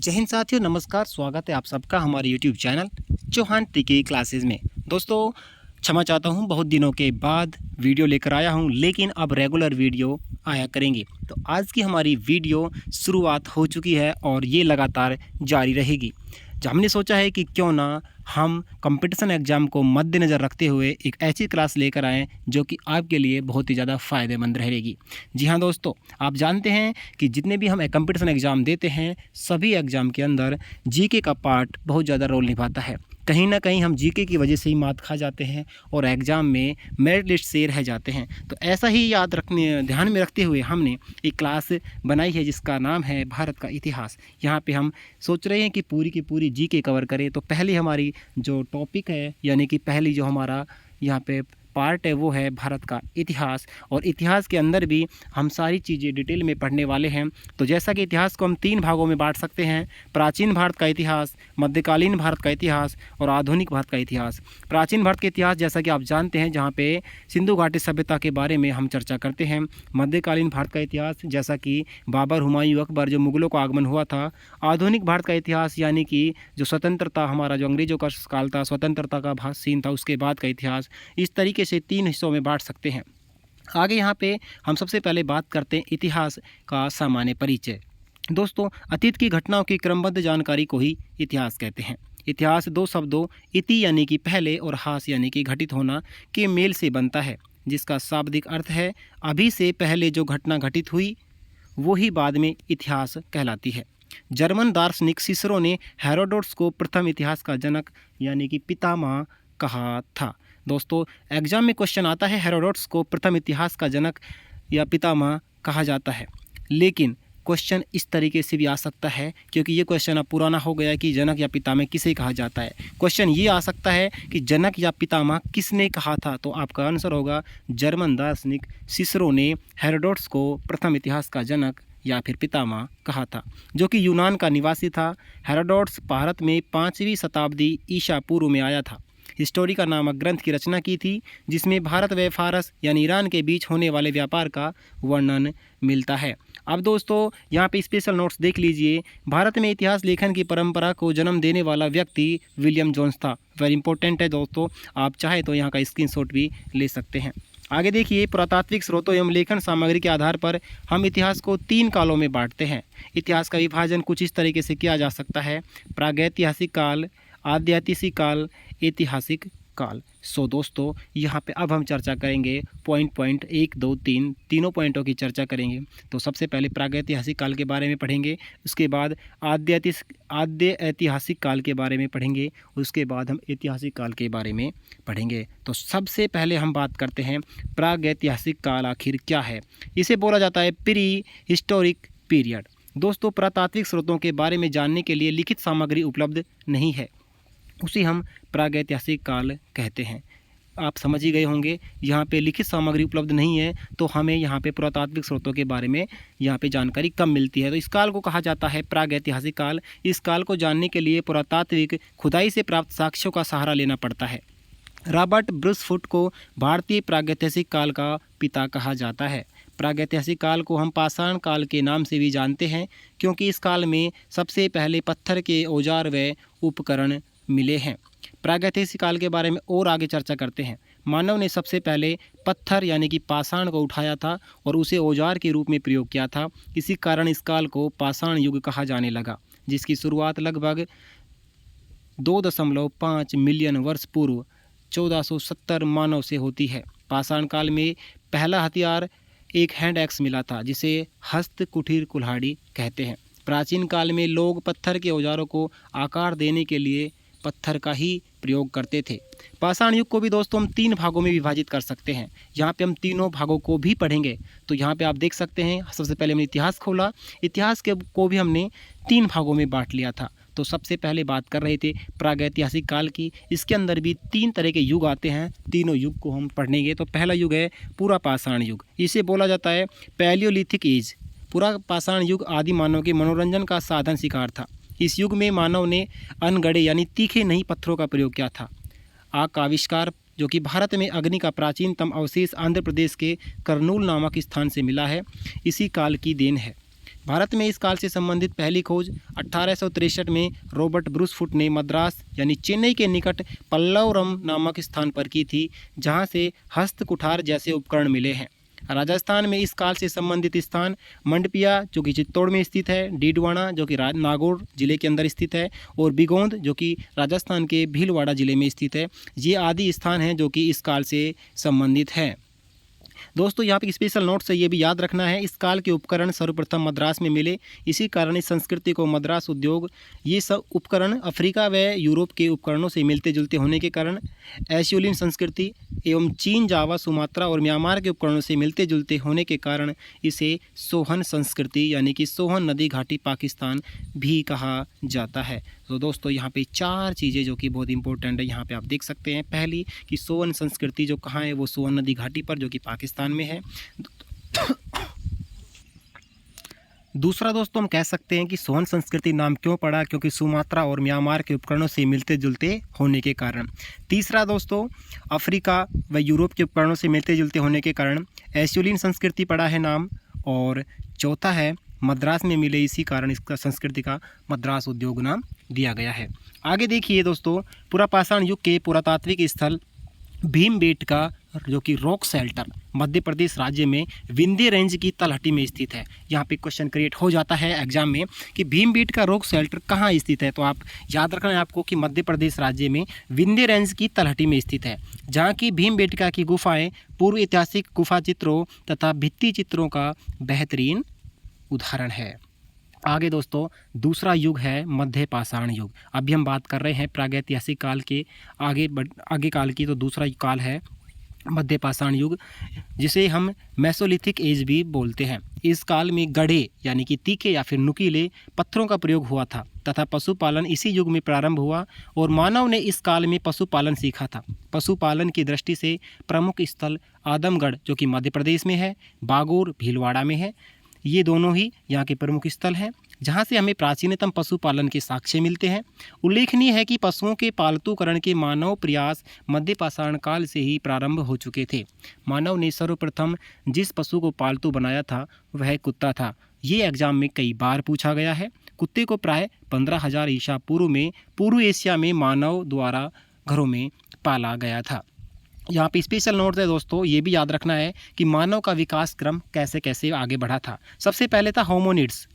जय हिंद साथियों, नमस्कार। स्वागत है आप सबका हमारे YouTube channel Chauhan tricky classes में। दोस्तों, क्षमा चाहता हूं, बहुत दिनों के बाद वीडियो लेकर आया हूं, लेकिन अब रेगुलर वीडियो आया करेंगे। तो आज की हमारी वीडियो शुरुआत हो चुकी है और ये लगातार जारी रहेगी। जो हमने सोचा है कि क्यों ना हम कंपटीशन एग्ज़ाम को मद्देनज़र रखते हुए एक ऐसी क्लास लेकर आएँ जो कि आपके लिए बहुत ही ज़्यादा फ़ायदेमंद रहेगी। जी हाँ दोस्तों, आप जानते हैं कि जितने भी हम कंपटीशन एग्ज़ाम देते हैं, सभी एग्ज़ाम के अंदर जीके का पार्ट बहुत ज़्यादा रोल निभाता है। कहीं न कहीं हम जीके की वजह से ही मात खा जाते हैं और एग्ज़ाम में मेरिट लिस्ट से रह जाते हैं। तो ऐसा ही ध्यान में रखते हुए हमने एक क्लास बनाई है जिसका नाम है भारत का इतिहास। यहाँ पे हम सोच रहे हैं कि पूरी की पूरी जीके कवर करें। तो पहली हमारी जो टॉपिक है, यानी कि पहली जो हमारा यहाँ पे पार्ट है, वो है भारत का इतिहास। और इतिहास के अंदर भी हम सारी चीज़ें डिटेल में पढ़ने वाले हैं। तो जैसा कि इतिहास को हम 3 भागों में बांट सकते हैं: प्राचीन भारत का इतिहास, मध्यकालीन भारत का इतिहास और आधुनिक भारत का इतिहास। प्राचीन भारत का इतिहास जैसा कि आप जानते हैं, जहाँ पे सिंधु घाटी सभ्यता के बारे में हम चर्चा करते हैं। मध्यकालीन भारत का इतिहास जैसा कि बाबर, हुमायूं, अकबर, जो मुगलों का आगमन हुआ था। आधुनिक भारत का इतिहास यानी कि जो स्वतंत्रता, हमारा जो अंग्रेज़ों का काल था, स्वतंत्रता का सीन था, उसके बाद का इतिहास। इस तरीके से 3 हिस्सों में बांट सकते हैं। आगे यहाँ पे हम सबसे पहले बात करते हैं इतिहास का सामान्य परिचय। दोस्तों, अतीत की घटनाओं की क्रमबद्ध जानकारी को ही इतिहास कहते हैं। इतिहास 2 शब्दों इति यानी कि पहले और हास यानी कि घटित होना के मेल से बनता है, जिसका शाब्दिक अर्थ है अभी से पहले जो घटना घटित हुई वो ही बाद में इतिहास कहलाती है। जर्मन दार्शनिक सिसरो ने हेरोडोटस को प्रथम इतिहास का जनक यानी कि पितामह कहा था। दोस्तों, एग्जाम में क्वेश्चन आता है हेरोडोटस को प्रथम इतिहास का जनक या पितामह कहा जाता है, लेकिन क्वेश्चन इस तरीके से भी आ सकता है, क्योंकि ये क्वेश्चन अब पुराना हो गया कि जनक या पितामह किसे कहा जाता है। क्वेश्चन ये आ सकता है कि जनक या पितामह किसने कहा था। तो आपका आंसर होगा जर्मन दार्शनिक सिसरो ने हेरोडोटस को प्रथम इतिहास का जनक या फिर पितामह कहा था, जो कि यूनान का निवासी था। हेरोडोटस भारत में 5वीं शताब्दी ईसा पूर्व में आया था। हिस्टोरिका नामक ग्रंथ की रचना की थी, जिसमें भारत व फारस यानी ईरान के बीच होने वाले व्यापार का वर्णन मिलता है। अब दोस्तों, यहाँ पे स्पेशल नोट्स देख लीजिए। भारत में इतिहास लेखन की परंपरा को जन्म देने वाला व्यक्ति विलियम जोन्स था। वेरी इंपॉर्टेंट है दोस्तों, आप चाहे तो यहाँ का स्क्रीनशॉट भी ले सकते हैं। आगे देखिए, पुरातात्विक स्रोतों एवं लेखन सामग्री के आधार पर हम इतिहास को 3 कालों में बांटते हैं। इतिहास का विभाजन कुछ इस तरीके से किया जा सकता है: प्रागैतिहासिक काल, आद्यैतिहासिक काल, ऐतिहासिक काल। सो दोस्तों, यहाँ पे अब हम चर्चा करेंगे पॉइंट 1, 2, 3 तीनों पॉइंटों की चर्चा करेंगे। तो सबसे पहले प्रागैतिहासिक काल के बारे में पढ़ेंगे, उसके बाद आद्य ऐतिहासिक काल के बारे में पढ़ेंगे, उसके बाद हम ऐतिहासिक काल के बारे में पढ़ेंगे। तो सबसे पहले हम बात करते हैं प्रागैतिहासिक काल आखिर क्या है। इसे बोला जाता है प्री हिस्टोरिक पीरियड। दोस्तों, पुरातात्विक स्रोतों के बारे में जानने के लिए लिखित सामग्री उपलब्ध नहीं है, उसे हम प्रागैतिहासिक काल कहते हैं। आप समझ ही गए होंगे, यहाँ पे लिखित सामग्री उपलब्ध नहीं है तो हमें यहाँ पे पुरातात्विक स्रोतों के बारे में यहाँ पे जानकारी कम मिलती है। तो इस काल को कहा जाता है प्रागैतिहासिक काल। इस काल को जानने के लिए पुरातात्विक खुदाई से प्राप्त साक्ष्यों का सहारा लेना पड़ता है। रॉबर्ट ब्रूसफुट को भारतीय प्रागैतिहासिक काल का पिता कहा जाता है। प्रागैतिहासिक काल को हम पाषाण काल के नाम से भी जानते हैं, क्योंकि इस काल में सबसे पहले पत्थर के औजार व उपकरण मिले हैं। प्रागैतिहासिक काल के बारे में और आगे चर्चा करते हैं। मानव ने सबसे पहले पत्थर यानी कि पाषाण को उठाया था और उसे औजार के रूप में प्रयोग किया था। इसी कारण इस काल को पाषाण युग कहा जाने लगा, जिसकी शुरुआत लगभग 2.5 मिलियन वर्ष पूर्व 1470 मानव से होती है। पाषाण काल में पहला हथियार एक हैंड एक्स मिला था, जिसे हस्त कुटीर कुल्हाड़ी कहते हैं। प्राचीन काल में लोग पत्थर के औजारों को आकार देने के लिए पत्थर का ही प्रयोग करते थे। पाषाण युग को भी दोस्तों हम 3 भागों में विभाजित कर सकते हैं। यहाँ पे हम तीनों भागों को भी पढ़ेंगे। तो यहाँ पे आप देख सकते हैं, सबसे पहले हमने इतिहास खोला, इतिहास के को भी हमने 3 भागों में बांट लिया था। तो सबसे पहले बात कर रहे थे प्रागैतिहासिक काल की। इसके अंदर भी 3 तरह के युग आते हैं, तीनों युग को हम पढ़ेंगे। तो पहला युग है पूरा पाषाण युग। इसे बोला जाता है पैलियोलिथिक एज। पूरा पाषाण युग आदि मानव के मनोरंजन का साधन शिकार था। इस युग में मानव ने अनगढ़े यानी तीखे नहीं पत्थरों का प्रयोग किया था। आग का आविष्कार, जो कि भारत में अग्नि का प्राचीनतम अवशेष आंध्र प्रदेश के कर्नूल नामक स्थान से मिला है, इसी काल की देन है। भारत में इस काल से संबंधित पहली खोज 1863 में रॉबर्ट ब्रूस फुट ने मद्रास यानी चेन्नई के निकट पल्लवरम नामक स्थान पर की थी, जहां से हस्त कुठार जैसे उपकरण मिले हैं। राजस्थान में इस काल से संबंधित स्थान मंडपिया जो कि चित्तौड़ में स्थित है, डीडवाना जो कि नागौर जिले के अंदर स्थित है, और बिगोंद जो कि राजस्थान के भीलवाड़ा जिले में स्थित है। ये आदि स्थान हैं जो कि इस काल से संबंधित हैं। दोस्तों यहाँ पे स्पेशल नोट से ये भी याद रखना है, इस काल के उपकरण सर्वप्रथम मद्रास में मिले, इसी कारण इस संस्कृति को मद्रास उद्योग, ये सब उपकरण अफ्रीका व यूरोप के उपकरणों से मिलते जुलते होने के कारण एशियोलिन संस्कृति एवं चीन, जावा, सुमात्रा और म्यांमार के उपकरणों से मिलते जुलते होने के कारण इसे सोहन संस्कृति यानी कि सोहन नदी घाटी पाकिस्तान भी कहा जाता है। तो दोस्तों यहाँ पे 4 चीज़ें जो कि बहुत इंपॉर्टेंट है यहाँ पे आप देख सकते हैं। पहली कि सोहन संस्कृति जो कहाँ है, वो सोहन नदी घाटी पर जो कि पाकिस्तान में है। दूसरा दोस्तों हम कह सकते हैं कि सोहन संस्कृति नाम क्यों पड़ा, क्योंकि सुमात्रा और म्यांमार के उपकरणों से मिलते जुलते होने के कारण। तीसरा दोस्तों अफ्रीका व यूरोप के उपकरणों से मिलते जुलते होने के कारण एशियोलिन संस्कृति पड़ा है नाम। और चौथा है मद्रास में मिले, इसी कारण इसका संस्कृति का मद्रास उद्योग नाम दिया गया है। आगे देखिए दोस्तों, पुरापाषाण युग के पुरातात्विक स्थल भीमबेटका जो कि रॉक शेल्टर मध्य प्रदेश राज्य में विंध्य रेंज की तलहटी में स्थित है। यहाँ पे क्वेश्चन क्रिएट हो जाता है एग्जाम में कि भीमबेटका रॉक शेल्टर कहाँ स्थित है, तो आप याद रखना है आपको कि मध्य प्रदेश राज्य में विंध्य रेंज की तलहटी में स्थित है, जहाँ की भीमबेटका की गुफाएं पूर्व ऐतिहासिक गुफा चित्रों तथा भित्ति चित्रों का बेहतरीन उदाहरण है। आगे दोस्तों दूसरा युग है मध्य पाषाण युग। अभी हम बात कर रहे हैं प्रागैतिहासिक काल के आगे काल की, तो दूसरा काल है मध्य पाषाण युग, जिसे हम मेसोलिथिक एज भी बोलते हैं। इस काल में गढ़े यानी कि तीखे या फिर नुकीले पत्थरों का प्रयोग हुआ था तथा पशुपालन इसी युग में प्रारंभ हुआ और मानव ने इस काल में पशुपालन सीखा था। पशुपालन की दृष्टि से प्रमुख स्थल आदमगढ़ जो कि मध्य प्रदेश में है, बागोर भीलवाड़ा में है। ये दोनों ही यहाँ के प्रमुख स्थल हैं जहाँ से हमें प्राचीनतम पशुपालन के साक्ष्य मिलते हैं। उल्लेखनीय है कि पशुओं के पालतूकरण के मानव प्रयास मध्य पाषाण काल से ही प्रारंभ हो चुके थे। मानव ने सर्वप्रथम जिस पशु को पालतू बनाया था वह कुत्ता था। ये एग्जाम में कई बार पूछा गया है। कुत्ते को प्राय 15,000 ईसा पूर्व में पूर्व एशिया में मानव द्वारा घरों में पाला गया था। यहाँ पे स्पेशल नोट है दोस्तों, ये भी याद रखना है कि मानव का विकास क्रम कैसे कैसे आगे बढ़ा था। सबसे पहले था होमोनिड्स,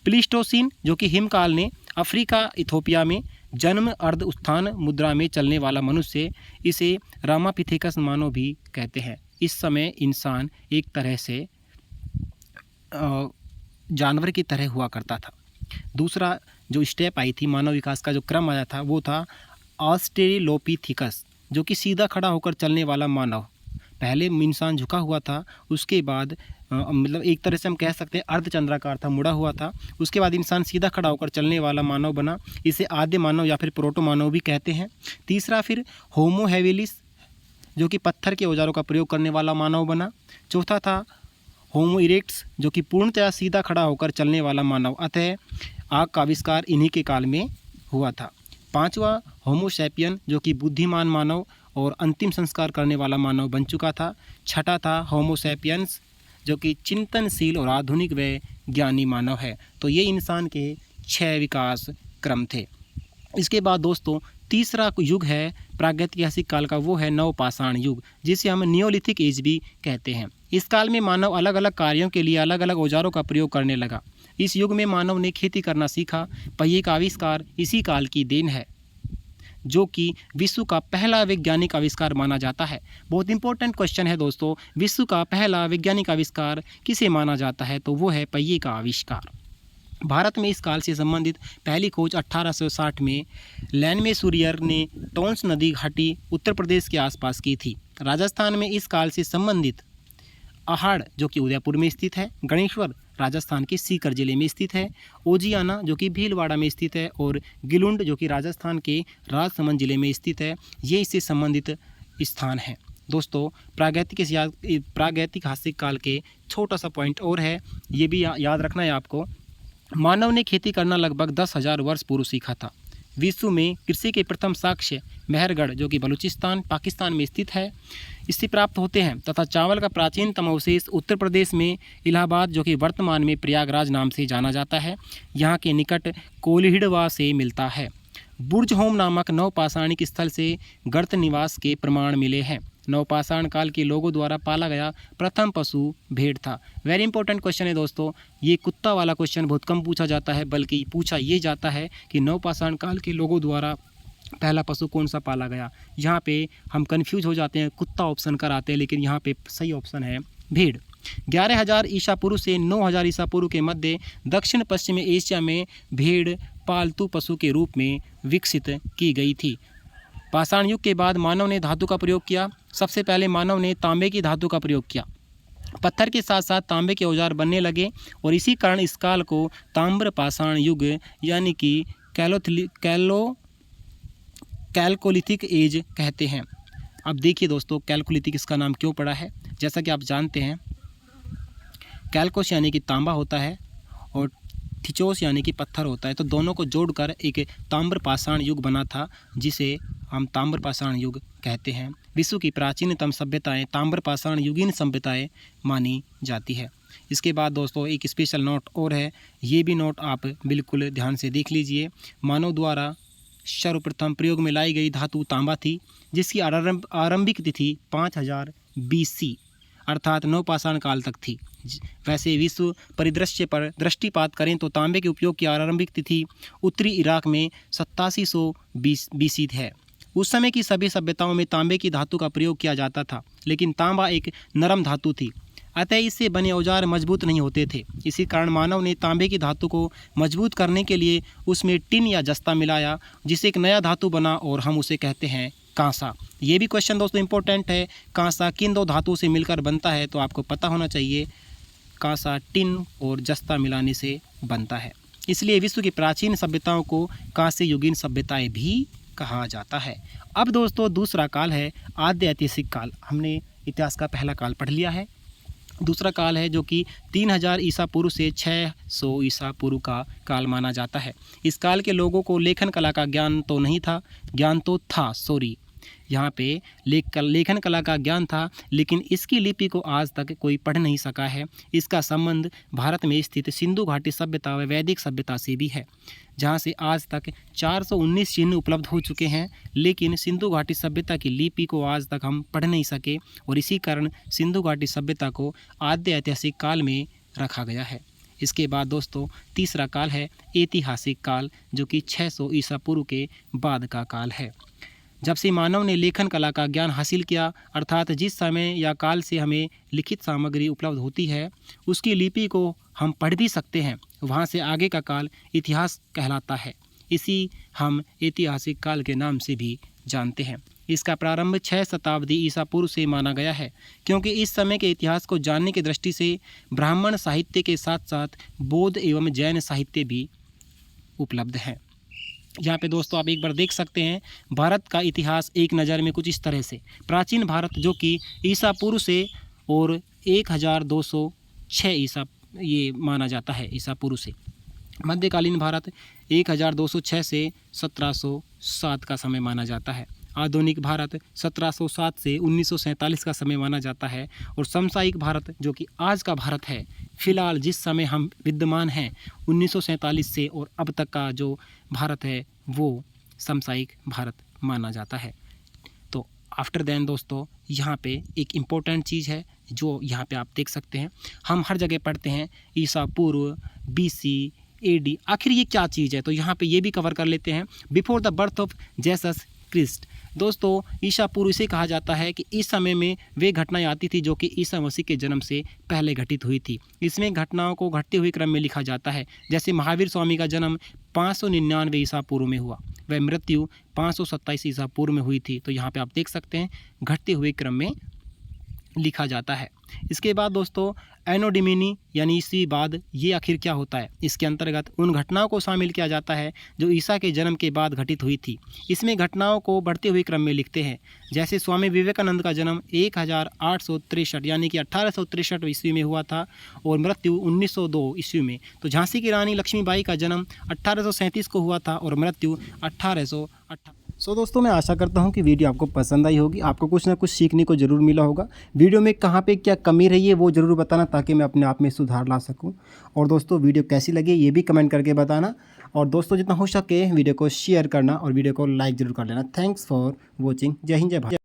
प्लीस्टोसीन जो कि हिमकाल ने अफ्रीका इथोपिया में जन्म अर्ध उत्थान मुद्रा में चलने वाला मनुष्य, इसे रामापिथेकस मानव भी कहते हैं। इस समय इंसान एक तरह से जानवर की तरह हुआ करता था। दूसरा जो स्टेप आई थी मानव विकास का जो क्रम आया था वो था ऑस्ट्रेलोपिथिकस जो कि सीधा खड़ा होकर चलने वाला मानव। पहले इंसान झुका हुआ था, उसके बाद मतलब एक तरह से हम कह सकते हैं अर्धचंद्राकार था, मुड़ा हुआ था। उसके बाद इंसान सीधा खड़ा होकर चलने वाला मानव बना, इसे आद्य मानव या फिर प्रोटो मानव भी कहते हैं। तीसरा फिर होमो हैबिलिस जो कि पत्थर के औजारों का प्रयोग करने वाला मानव बना। चौथा था होमो इरेक्ट्स जो कि पूर्णतया सीधा खड़ा होकर चलने वाला मानव, अतः आग का आविष्कार इन्हीं के काल में हुआ था। पांचवा होमो सैपियन जो कि बुद्धिमान मानव और अंतिम संस्कार करने वाला मानव बन चुका था। छठा था होमो सैपियंस जो कि चिंतनशील और आधुनिक व ज्ञानी मानव है। तो ये इंसान के 6 विकास क्रम थे। इसके बाद दोस्तों तीसरा युग है प्रागैतिहासिक काल का, वो है नवपाषाण युग जिसे हम नियोलिथिक एज भी कहते हैं। इस काल में मानव अलग अलग कार्यों के लिए अलग अलग औजारों का प्रयोग करने लगा। इस युग में मानव ने खेती करना सीखा। पहिए का आविष्कार इसी काल की देन है जो कि विश्व का पहला वैज्ञानिक आविष्कार माना जाता है। बहुत इंपॉर्टेंट क्वेश्चन है दोस्तों, विश्व का पहला वैज्ञानिक आविष्कार किसे माना जाता है, तो वो है पहिए का आविष्कार। भारत में इस काल से संबंधित पहली खोज 1860 में लैनमे सूरियर ने टोंस नदी घाटी उत्तर प्रदेश के आसपास की थी। राजस्थान में इस काल से संबंधित अहाड़ जो कि उदयपुर में स्थित है, गणेश्वर राजस्थान के सीकर जिले में स्थित है, ओजियाना जो कि भीलवाड़ा में स्थित है और गिलुंड जो कि राजस्थान के राजसमंद जिले में स्थित है। ये इससे संबंधित स्थान हैं। दोस्तों प्रागैतिहासिक काल के छोटा सा पॉइंट और है, ये भी याद रखना है आपको। मानव ने खेती करना लगभग 10,000 वर्ष पूर्व सीखा था। विश्व में कृषि के प्रथम साक्ष्य मेहरगढ़ जो कि बलूचिस्तान पाकिस्तान में स्थित है इससे प्राप्त होते हैं तथा चावल का प्राचीनतम अवशेष उत्तर प्रदेश में इलाहाबाद जो कि वर्तमान में प्रयागराज नाम से जाना जाता है यहाँ के निकट कोल्हिड़वा से मिलता है। बुर्जहोम नामक नवपाषाणिक स्थल से गर्त निवास के प्रमाण मिले हैं। नवपाषाण काल के लोगों द्वारा पाला गया प्रथम पशु भेड़ था। वेरी इंपॉर्टेंट क्वेश्चन है दोस्तों, ये कुत्ता वाला क्वेश्चन बहुत कम पूछा जाता है, बल्कि पूछा ये जाता है कि नवपाषाण काल के लोगों द्वारा पहला पशु कौन सा पाला गया। यहाँ पे हम कंफ्यूज हो जाते हैं, कुत्ता ऑप्शन कराते हैं, लेकिन यहाँ पे सही ऑप्शन है भेड़। 11,000 ईसा पूर्व से 9,000 ईसा पूर्व के मध्य दक्षिण पश्चिमी एशिया में भेड़ पालतू पशु के रूप में विकसित की गई थी। पाषाण युग के बाद मानव ने धातु का प्रयोग किया। सबसे पहले मानव ने तांबे की धातु का प्रयोग किया। पत्थर के साथ साथ तांबे के औजार बनने लगे और इसी कारण इस काल को ताम्र पाषाण युग यानी कि कैल्कोलिथिक एज कहते हैं। अब देखिए दोस्तों, कैल्कोलिथिक इसका नाम क्यों पड़ा है। जैसा कि आप जानते हैं, कैल्कोस यानी कि तांबा होता है और थिचोस यानी कि पत्थर होता है, तो दोनों को जोड़कर एक ताम्र पाषाण युग बना था जिसे हम ताम्र पाषाण युग कहते हैं। विश्व की प्राचीनतम सभ्यताएं ताम्र पाषाण युगीन सभ्यताएं मानी जाती है। इसके बाद दोस्तों एक स्पेशल नोट और है, ये भी नोट आप बिल्कुल ध्यान से देख लीजिए। मानव द्वारा सर्वप्रथम प्रयोग में लाई गई धातु तांबा थी जिसकी आरंभिक तिथि 5000 BC अर्थात नवपाषाण काल तक थी। वैसे विश्व परिदृश्य पर दृष्टिपात करें तो तांबे के उपयोग की आरंभिक तिथि उत्तरी इराक में 8700 BC है। उस समय की सभी सभ्यताओं में तांबे की धातु का प्रयोग किया जाता था, लेकिन तांबा एक नरम धातु थी, अतः इससे बने औजार मजबूत नहीं होते थे। इसी कारण मानव ने तांबे की धातु को मजबूत करने के लिए उसमें टिन या जस्ता मिलाया, जिससे एक नया धातु बना और हम उसे कहते हैं कांसा। ये भी क्वेश्चन दोस्तों इंपॉर्टेंट है, कांसा किन दो धातुओं से मिलकर बनता है, तो आपको पता होना चाहिए कांसा टिन और जस्ता मिलाने से बनता है। इसलिए विश्व की प्राचीन सभ्यताओं को कांस्य युगीन सभ्यताएं भी कहा जाता है। अब दोस्तों दूसरा काल है आद्य ऐतिहासिक काल। हमने इतिहास का पहला काल पढ़ लिया है। दूसरा काल है जो कि 3000 ईसा पूर्व से 600 ईसा पूर्व का काल माना जाता है। इस काल के लोगों को लेखन कला का ज्ञान तो था यहाँ पे लेखन कला का ज्ञान था, लेकिन इसकी लिपि को आज तक कोई पढ़ नहीं सका है। इसका संबंध भारत में स्थित सिंधु घाटी सभ्यता व वैदिक सभ्यता से भी है, जहाँ से आज तक 419 चिन्ह उपलब्ध हो चुके हैं, लेकिन सिंधु घाटी सभ्यता की लिपि को आज तक हम पढ़ नहीं सके और इसी कारण सिंधु घाटी सभ्यता को आद्य ऐतिहासिक काल में रखा गया है। इसके बाद दोस्तों तीसरा काल है ऐतिहासिक काल, जो कि 600 ईसा पूर्व के बाद का काल है। जब से मानव ने लेखन कला का ज्ञान हासिल किया, अर्थात जिस समय या काल से हमें लिखित सामग्री उपलब्ध होती है उसकी लिपि को हम पढ़ भी सकते हैं, वहाँ से आगे का काल इतिहास कहलाता है। इसी हम ऐतिहासिक काल के नाम से भी जानते हैं। इसका प्रारंभ 6 शताब्दी ईसा पूर्व से माना गया है, क्योंकि इस समय के इतिहास को जानने की दृष्टि से ब्राह्मण साहित्य के साथ साथ बौद्ध एवं जैन साहित्य भी उपलब्ध है। यहाँ पे दोस्तों आप एक बार देख सकते हैं भारत का इतिहास एक नज़र में कुछ इस तरह से। प्राचीन भारत जो कि ईसा पूर्व से और 1206 ईसा ये माना जाता है ईसा पूर्व से। मध्यकालीन भारत 1206 से 1707 का समय माना जाता है। आधुनिक भारत 1707 से 1947 का समय माना जाता है। और समसामयिक भारत जो कि आज का भारत है, फिलहाल जिस समय हम विद्यमान हैं 1947 से और अब तक का जो भारत है वो समसामयिक भारत माना जाता है। तो आफ्टर देन दोस्तों यहाँ पे एक इम्पोर्टेंट चीज़ है जो यहाँ पे आप देख सकते हैं। हम हर जगह पढ़ते हैं ईसा पूर्व, BC, AD, आखिर ये क्या चीज़ है, तो यहाँ पे ये भी कवर कर लेते हैं। Before the birth of Jesus Christ. दोस्तों ईसा पूर्व इसे कहा जाता है कि इस समय में वे घटनाएं आती थी जो कि ईसा मसीह के जन्म से पहले घटित हुई थी। इसमें घटनाओं को घटते हुए क्रम में लिखा जाता है। जैसे महावीर स्वामी का जन्म 599 ईसा पूर्व में हुआ, वह मृत्यु 527 ईसा पूर्व में हुई थी। तो यहाँ पे आप देख सकते हैं घटते हुए क्रम में लिखा जाता है। इसके बाद दोस्तों एनो डोमिनी यानी ईस्वी बाद ये आखिर क्या होता है। इसके अंतर्गत उन घटनाओं को शामिल किया जाता है जो ईसा के जन्म के बाद घटित हुई थी। इसमें घटनाओं को बढ़ते हुए क्रम में लिखते हैं। जैसे स्वामी विवेकानंद का जन्म 1863 यानी कि 1863 ईस्वी में हुआ था और मृत्यु 1902 ईस्वी में। तो झांसी की रानी लक्ष्मीबाई का जन्म 1837 को हुआ था और मृत्यु 1818। सो दोस्तों, मैं आशा करता हूं कि वीडियो आपको पसंद आई होगी, आपको कुछ ना कुछ सीखने को ज़रूर मिला होगा। वीडियो में कहां पे क्या कमी रही है वो ज़रूर बताना ताकि मैं अपने आप में सुधार ला सकूं। और दोस्तों, वीडियो कैसी लगी ये भी कमेंट करके बताना। और दोस्तों, जितना हो सके वीडियो को शेयर करना और वीडियो को लाइक ज़रूर कर लेना। Thanks for watching. जय हिंद, जय भारत।